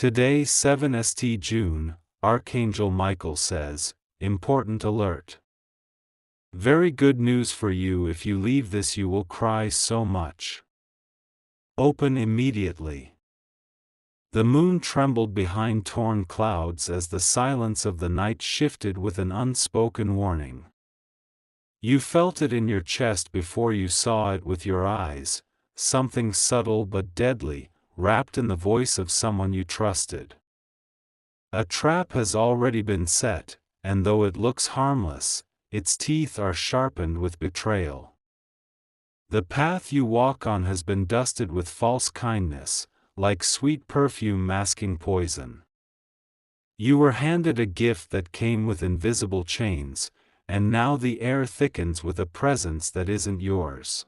Today 7st June, Archangel Michael says, important alert. Very good news for you. If you leave this you will cry so much. Open immediately. The moon trembled behind torn clouds as the silence of the night shifted with an unspoken warning. You felt it in your chest before you saw it with your eyes, something subtle but deadly, wrapped in the voice of someone you trusted. A trap has already been set, and though it looks harmless, its teeth are sharpened with betrayal. The path you walk on has been dusted with false kindness, like sweet perfume masking poison. You were handed a gift that came with invisible chains, and now the air thickens with a presence that isn't yours.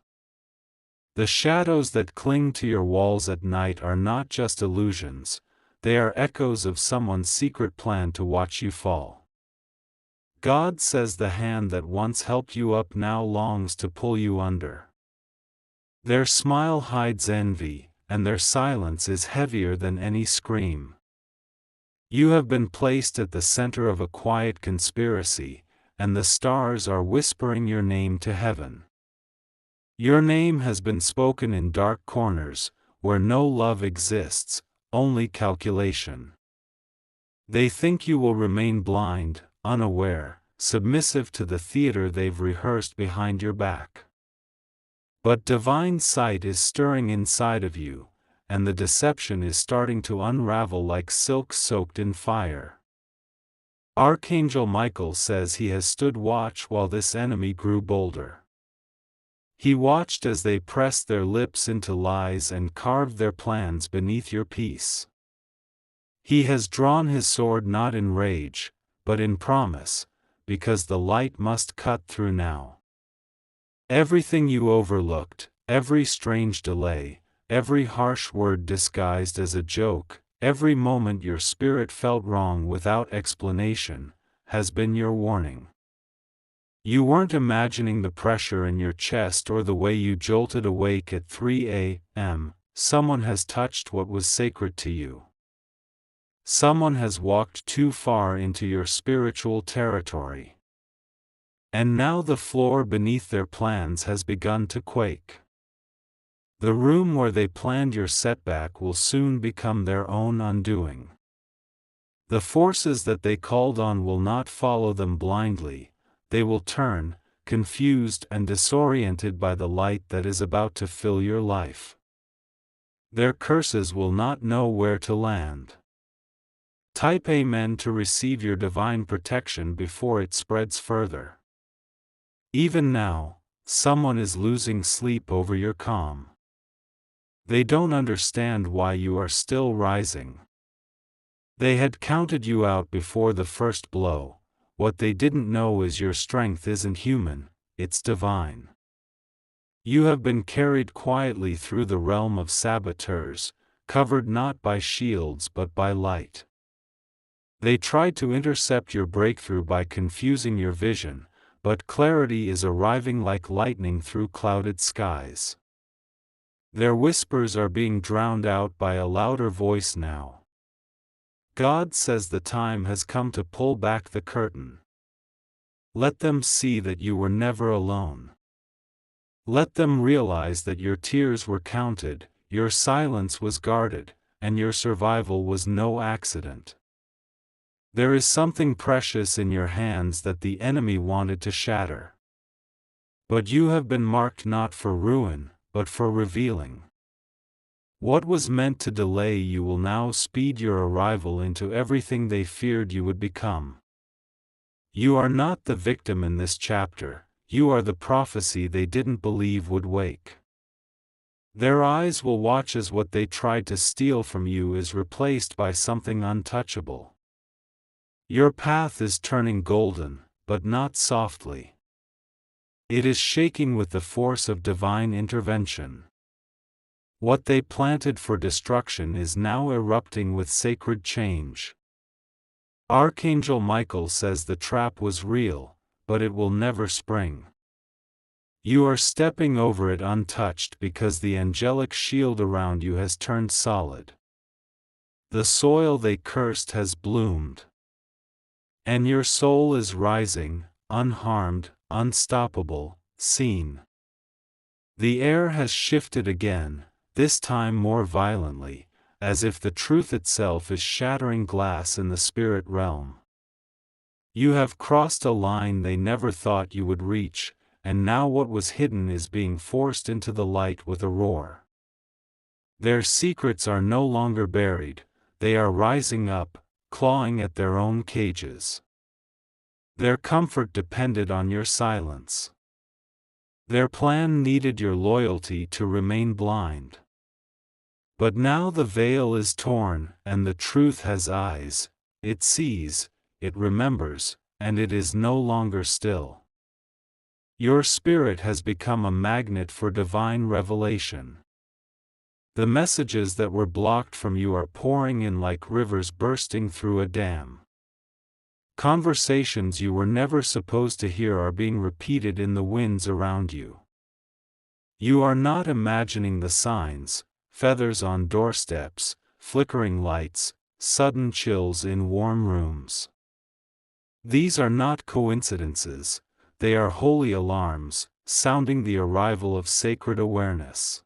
The shadows that cling to your walls at night are not just illusions, they are echoes of someone's secret plan to watch you fall. God says the hand that once helped you up now longs to pull you under. Their smile hides envy, and their silence is heavier than any scream. You have been placed at the center of a quiet conspiracy, and the stars are whispering your name to heaven. Your name has been spoken in dark corners, where no love exists, only calculation. They think you will remain blind, unaware, submissive to the theater they've rehearsed behind your back. But divine sight is stirring inside of you, and the deception is starting to unravel like silk soaked in fire. Archangel Michael says he has stood watch while this enemy grew bolder. He watched as they pressed their lips into lies and carved their plans beneath your peace. He has drawn his sword not in rage, but in promise, because the light must cut through now. Everything you overlooked, every strange delay, every harsh word disguised as a joke, every moment your spirit felt wrong without explanation, has been your warning. You weren't imagining the pressure in your chest or the way you jolted awake at 3 a.m. Someone has touched what was sacred to you. Someone has walked too far into your spiritual territory. And now the floor beneath their plans has begun to quake. The room where they planned your setback will soon become their own undoing. The forces that they called on will not follow them blindly. They will turn, confused and disoriented by the light that is about to fill your life. Their curses will not know where to land. Type Amen to receive your divine protection before it spreads further. Even now, someone is losing sleep over your calm. They don't understand why you are still rising. They had counted you out before the first blow. What they didn't know is your strength isn't human, it's divine. You have been carried quietly through the realm of saboteurs, covered not by shields but by light. They tried to intercept your breakthrough by confusing your vision, but clarity is arriving like lightning through clouded skies. Their whispers are being drowned out by a louder voice now. God says the time has come to pull back the curtain. Let them see that you were never alone. Let them realize that your tears were counted, your silence was guarded, and your survival was no accident. There is something precious in your hands that the enemy wanted to shatter. But you have been marked not for ruin, but for revealing. What was meant to delay you will now speed your arrival into everything they feared you would become. You are not the victim in this chapter, you are the prophecy they didn't believe would wake. Their eyes will watch as what they tried to steal from you is replaced by something untouchable. Your path is turning golden, but not softly. It is shaking with the force of divine intervention. What they planted for destruction is now erupting with sacred change. Archangel Michael says the trap was real, but it will never spring. You are stepping over it untouched because the angelic shield around you has turned solid. The soil they cursed has bloomed. And your soul is rising, unharmed, unstoppable, seen. The air has shifted again, this time more violently, as if the truth itself is shattering glass in the spirit realm. You have crossed a line they never thought you would reach, and now what was hidden is being forced into the light with a roar. Their secrets are no longer buried, they are rising up, clawing at their own cages. Their comfort depended on your silence. Their plan needed your loyalty to remain blind. But now the veil is torn, and the truth has eyes. It sees, it remembers, and it is no longer still. Your spirit has become a magnet for divine revelation. The messages that were blocked from you are pouring in like rivers bursting through a dam. Conversations you were never supposed to hear are being repeated in the winds around you. You are not imagining the signs: feathers on doorsteps, flickering lights, sudden chills in warm rooms. These are not coincidences, they are holy alarms, sounding the arrival of sacred awareness.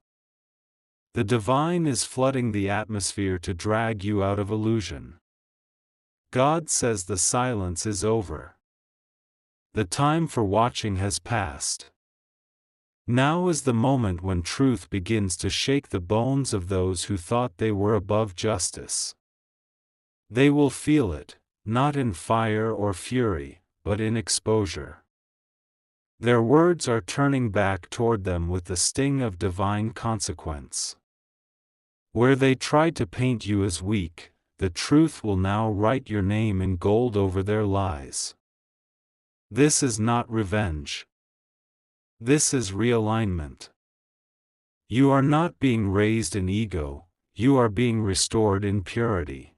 The divine is flooding the atmosphere to drag you out of illusion. God says the silence is over. The time for watching has passed. Now is the moment when truth begins to shake the bones of those who thought they were above justice. They will feel it, not in fire or fury, but in exposure. Their words are turning back toward them with the sting of divine consequence. Where they tried to paint you as weak, the truth will now write your name in gold over their lies. This is not revenge. This is realignment. You are not being raised in ego, you are being restored in purity.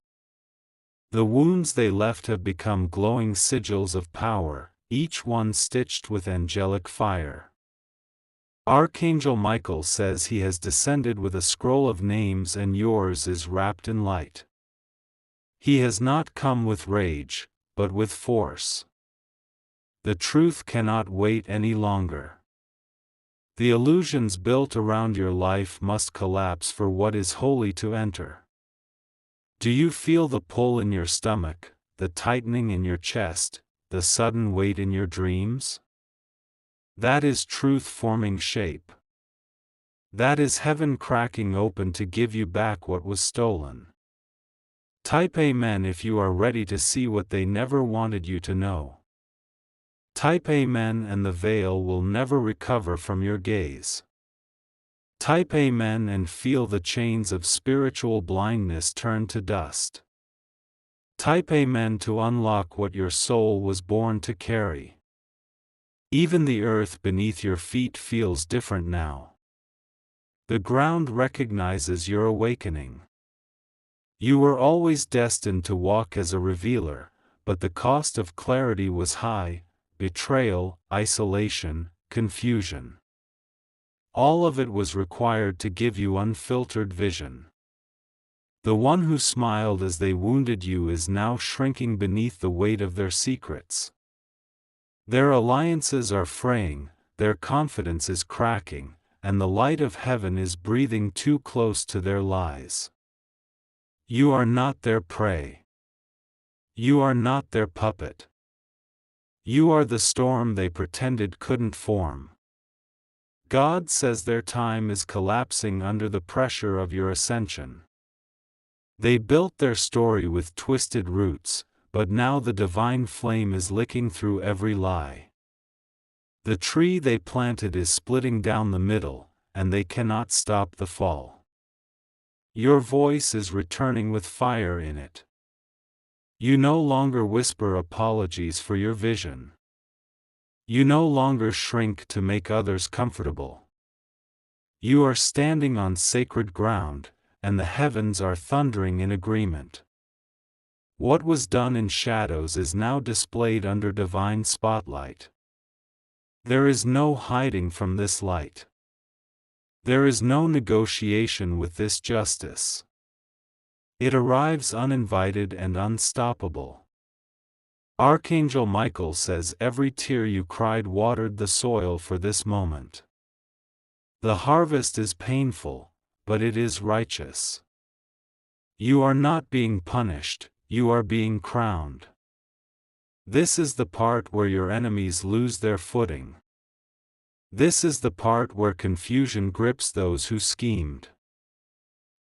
The wounds they left have become glowing sigils of power, each one stitched with angelic fire. Archangel Micheal says he has descended with a scroll of names, and yours is wrapped in light. He has not come with rage, but with force. The truth cannot wait any longer. The illusions built around your life must collapse for what is holy to enter. Do you feel the pull in your stomach, the tightening in your chest, the sudden weight in your dreams? That is truth forming shape. That is heaven cracking open to give you back what was stolen. Type Amen if you are ready to see what they never wanted you to know. Type Amen and the veil will never recover from your gaze. Type Amen and feel the chains of spiritual blindness turn to dust. Type Amen to unlock what your soul was born to carry. Even the earth beneath your feet feels different now. The ground recognizes your awakening. You were always destined to walk as a revealer, but the cost of clarity was high: betrayal, isolation, confusion. All of it was required to give you unfiltered vision. The one who smiled as they wounded you is now shrinking beneath the weight of their secrets. Their alliances are fraying, their confidence is cracking, and the light of heaven is breathing too close to their lies. You are not their prey. You are not their puppet. You are the storm they pretended couldn't form. God says their time is collapsing under the pressure of your ascension. They built their story with twisted roots, but now the divine flame is licking through every lie. The tree they planted is splitting down the middle, and they cannot stop the fall. Your voice is returning with fire in it. You no longer whisper apologies for your vision. You no longer shrink to make others comfortable. You are standing on sacred ground, and the heavens are thundering in agreement. What was done in shadows is now displayed under divine spotlight. There is no hiding from this light. There is no negotiation with this justice. It arrives uninvited and unstoppable. Archangel Michael says every tear you cried watered the soil for this moment. The harvest is painful, but it is righteous. You are not being punished, you are being crowned. This is the part where your enemies lose their footing. This is the part where confusion grips those who schemed.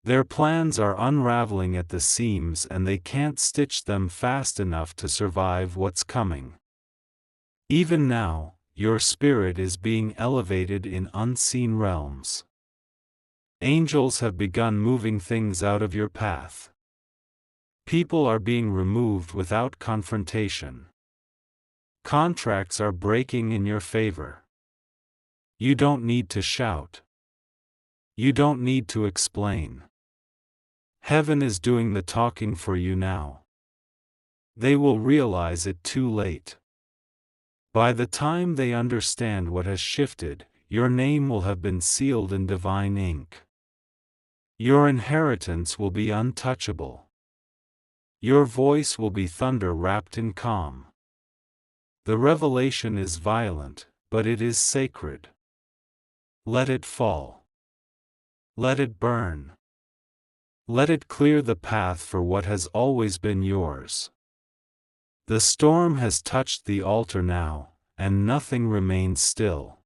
Their plans are unraveling at the seams and they can't stitch them fast enough to survive what's coming. Even now, your spirit is being elevated in unseen realms. Angels have begun moving things out of your path. People are being removed without confrontation. Contracts are breaking in your favor. You don't need to shout. You don't need to explain. Heaven is doing the talking for you now. They will realize it too late. By the time they understand what has shifted, your name will have been sealed in divine ink. Your inheritance will be untouchable. Your voice will be thunder wrapped in calm. The revelation is violent, but it is sacred. Let it fall. Let it burn. Let it clear the path for what has always been yours. The storm has touched the altar now, and nothing remains still.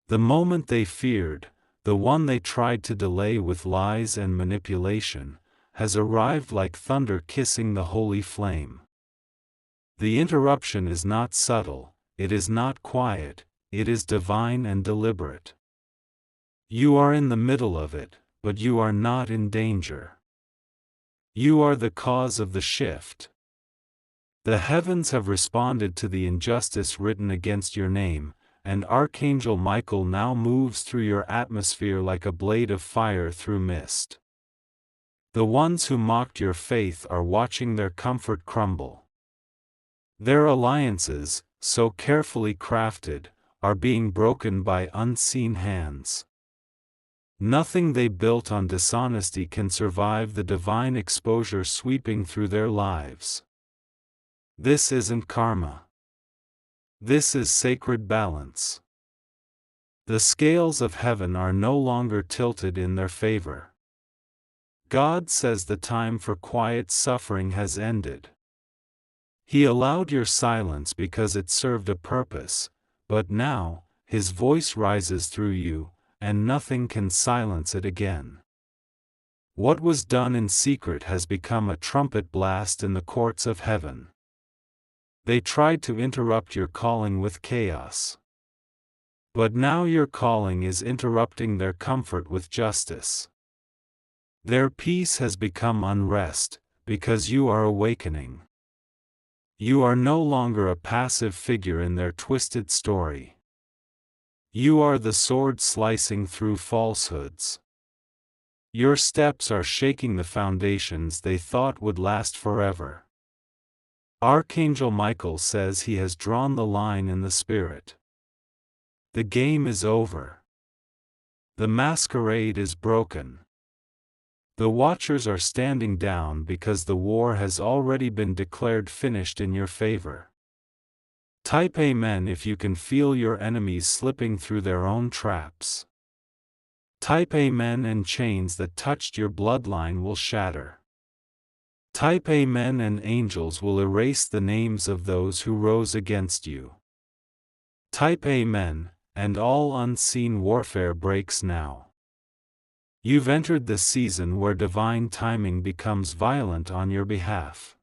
The moment they feared, the one they tried to delay with lies and manipulation, has arrived like thunder kissing the holy flame. The interruption is not subtle, it is not quiet, it is divine and deliberate. You are in the middle of it, but you are not in danger. You are the cause of the shift. The heavens have responded to the injustice written against your name, and Archangel Michael now moves through your atmosphere like a blade of fire through mist. The ones who mocked your faith are watching their comfort crumble. Their alliances, so carefully crafted, are being broken by unseen hands. Nothing they built on dishonesty can survive the divine exposure sweeping through their lives. This isn't karma. This is sacred balance. The scales of heaven are no longer tilted in their favor. God says the time for quiet suffering has ended. He allowed your silence because it served a purpose, but now, His voice rises through you, and nothing can silence it again. What was done in secret has become a trumpet blast in the courts of heaven. They tried to interrupt your calling with chaos. But now your calling is interrupting their comfort with justice. Their peace has become unrest, because you are awakening. You are no longer a passive figure in their twisted story. You are the sword slicing through falsehoods. Your steps are shaking the foundations they thought would last forever. Archangel Michael says he has drawn the line in the spirit. The game is over. The masquerade is broken. The watchers are standing down because the war has already been declared finished in your favor. Type Amen if you can feel your enemies slipping through their own traps. Type Amen and chains that touched your bloodline will shatter. Type Amen and angels will erase the names of those who rose against you. Type Amen, and all unseen warfare breaks now. You've entered the season where divine timing becomes violent on your behalf.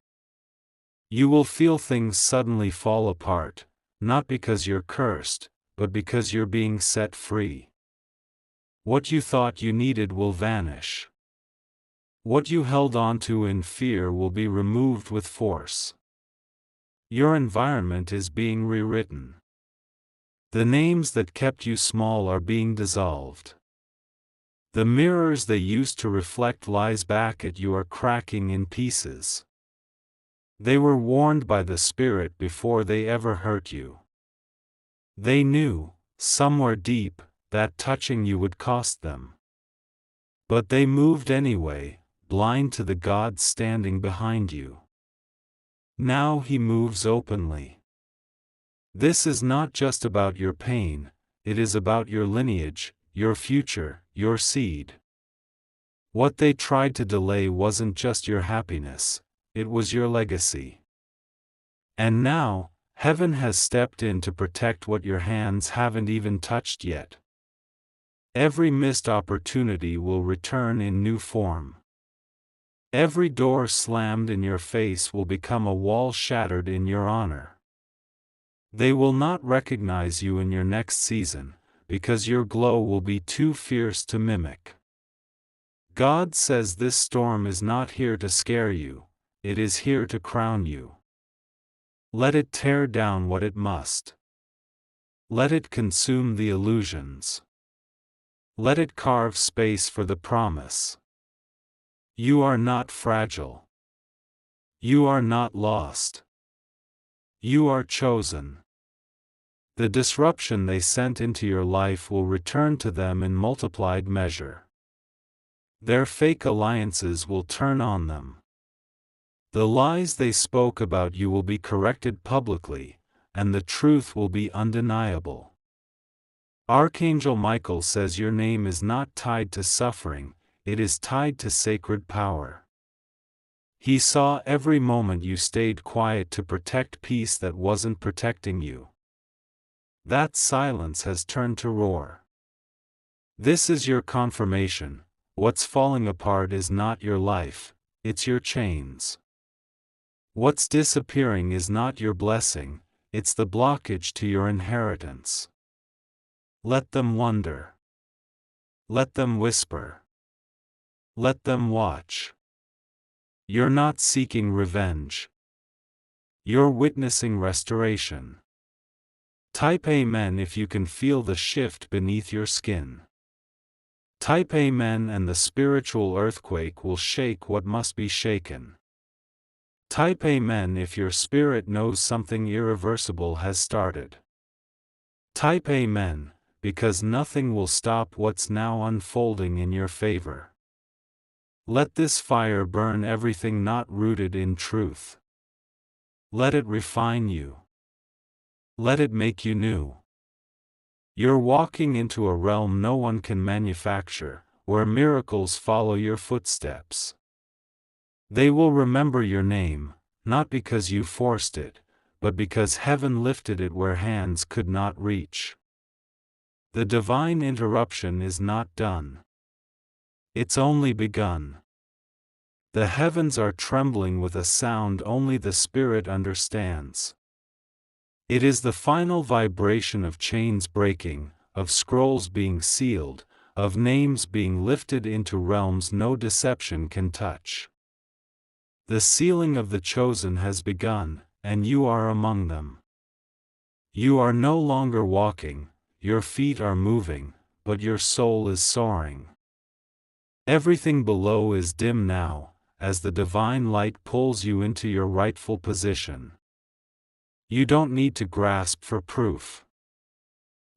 You will feel things suddenly fall apart, not because you're cursed, but because you're being set free. What you thought you needed will vanish. What you held onto in fear will be removed with force. Your environment is being rewritten. The names that kept you small are being dissolved. The mirrors they used to reflect lies back at you are cracking in pieces. They were warned by the Spirit before they ever hurt you. They knew, somewhere deep, that touching you would cost them. But they moved anyway, blind to the God standing behind you. Now he moves openly. This is not just about your pain, it is about your lineage, your future, your seed. What they tried to delay wasn't just your happiness, it was your legacy. And now, heaven has stepped in to protect what your hands haven't even touched yet. Every missed opportunity will return in new form. Every door slammed in your face will become a wall shattered in your honor. They will not recognize you in your next season, because your glow will be too fierce to mimic. God says this storm is not here to scare you, it is here to crown you. Let it tear down what it must. Let it consume the illusions. Let it carve space for the promise. You are not fragile. You are not lost. You are chosen. The disruption they sent into your life will return to them in multiplied measure. Their fake alliances will turn on them. The lies they spoke about you will be corrected publicly, and the truth will be undeniable. Archangel Micheal says your name is not tied to suffering, it is tied to sacred power. He saw every moment you stayed quiet to protect peace that wasn't protecting you. That silence has turned to roar. This is your confirmation. What's falling apart is not your life, it's your chains. What's disappearing is not your blessing, it's the blockage to your inheritance. Let them wonder. Let them whisper. Let them watch. You're not seeking revenge. You're witnessing restoration. Type Amen if you can feel the shift beneath your skin. Type Amen and the spiritual earthquake will shake what must be shaken. Type Amen if your spirit knows something irreversible has started. Type Amen, because nothing will stop what's now unfolding in your favor. Let this fire burn everything not rooted in truth. Let it refine you. Let it make you new. You're walking into a realm no one can manufacture, where miracles follow your footsteps. They will remember your name, not because you forced it, but because heaven lifted it where hands could not reach. The divine interruption is not done. It's only begun. The heavens are trembling with a sound only the Spirit understands. It is the final vibration of chains breaking, of scrolls being sealed, of names being lifted into realms no deception can touch. The sealing of the chosen has begun, and you are among them. You are no longer walking, your feet are moving, but your soul is soaring. Everything below is dim now, as the divine light pulls you into your rightful position. You don't need to grasp for proof.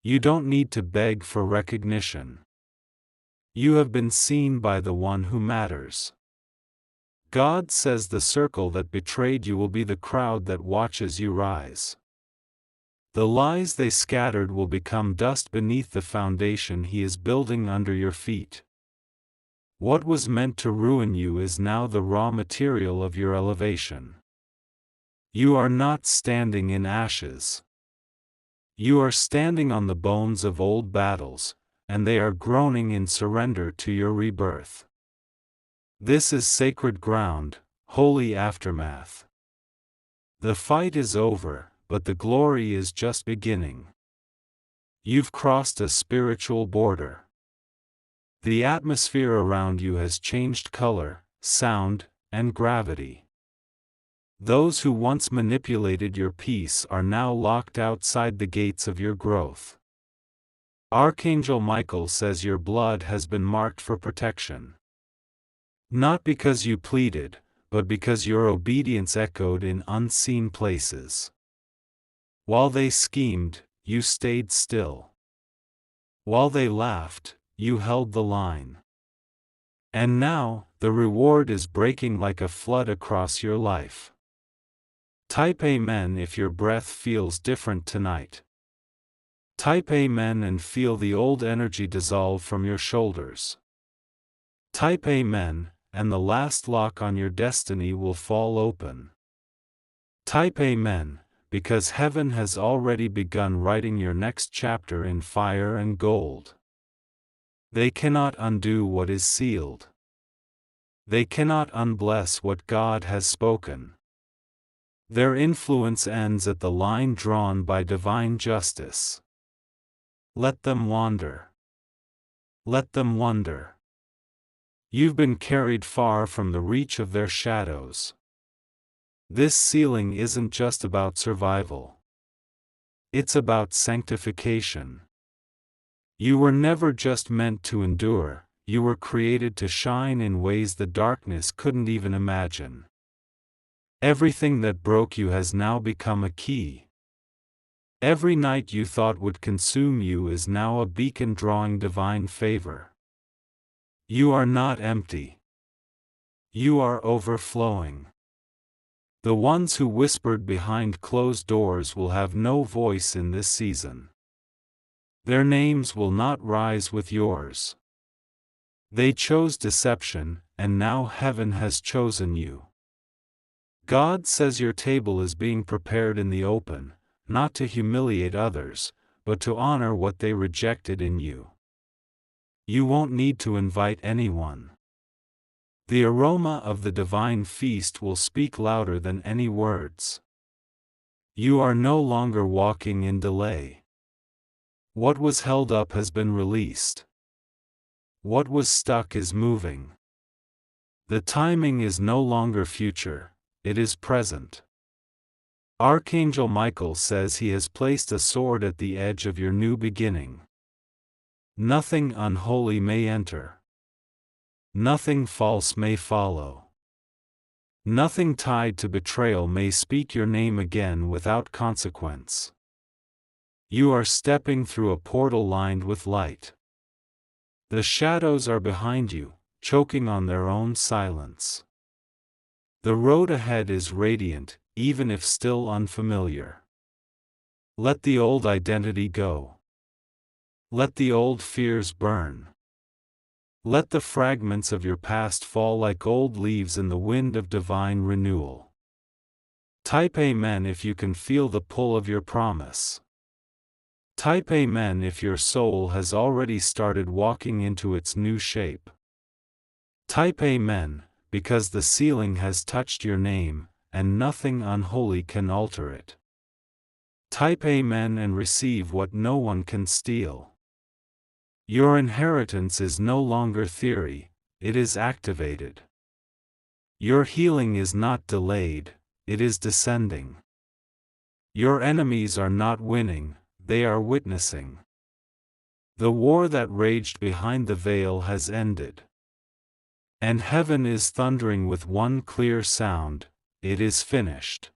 You don't need to beg for recognition. You have been seen by the one who matters. God says the circle that betrayed you will be the crowd that watches you rise. The lies they scattered will become dust beneath the foundation He is building under your feet. What was meant to ruin you is now the raw material of your elevation. You are not standing in ashes. You are standing on the bones of old battles, and they are groaning in surrender to your rebirth. This is sacred ground, holy aftermath. The fight is over, but the glory is just beginning. You've crossed a spiritual border. The atmosphere around you has changed color, sound, and gravity. Those who once manipulated your peace are now locked outside the gates of your growth. Archangel Micheal says your blood has been marked for protection. Not because you pleaded, but because your obedience echoed in unseen places. While they schemed, you stayed still. While they laughed, you held the line. And now, The reward is breaking like a flood across your life. Type Amen if your breath feels different tonight. Type Amen and feel the old energy dissolve from your shoulders. Type Amen, and the last lock on your destiny will fall open. Type Amen, because heaven has already begun writing your next chapter in fire and gold. They cannot undo what is sealed. They cannot unbless what God has spoken. Their influence ends at the line drawn by divine justice. Let them wander. Let them wonder. You've been carried far from the reach of their shadows. This sealing isn't just about survival. It's about sanctification. You were never just meant to endure, you were created to shine in ways the darkness couldn't even imagine. Everything that broke you has now become a key. Every night you thought would consume you is now a beacon drawing divine favor. You are not empty. You are overflowing. The ones who whispered behind closed doors will have no voice in this season. Their names will not rise with yours. They chose deception, and now heaven has chosen you. God says your table is being prepared in the open, not to humiliate others, but to honor what they rejected in you. You won't need to invite anyone. The aroma of the divine feast will speak louder than any words. You are no longer walking in delay. What was held up has been released. What was stuck is moving. The timing is no longer future, it is present. Archangel Micheal says he has placed a sword at the edge of your new beginning. Nothing unholy may enter. Nothing false may follow. Nothing tied to betrayal may speak your name again without consequence. You are stepping through a portal lined with light. The shadows are behind you, choking on their own silence. The road ahead is radiant, even if still unfamiliar. Let the old identity go. Let the old fears burn. Let the fragments of your past fall like old leaves in the wind of divine renewal. Type Amen if you can feel the pull of your promise. Type Amen if your soul has already started walking into its new shape. Type Amen, because the sealing has touched your name, and nothing unholy can alter it. Type Amen and receive what no one can steal. Your inheritance is no longer theory, it is activated. Your healing is not delayed, it is descending. Your enemies are not winning, they are witnessing. The war that raged behind the veil has ended. And heaven is thundering with one clear sound, it is finished.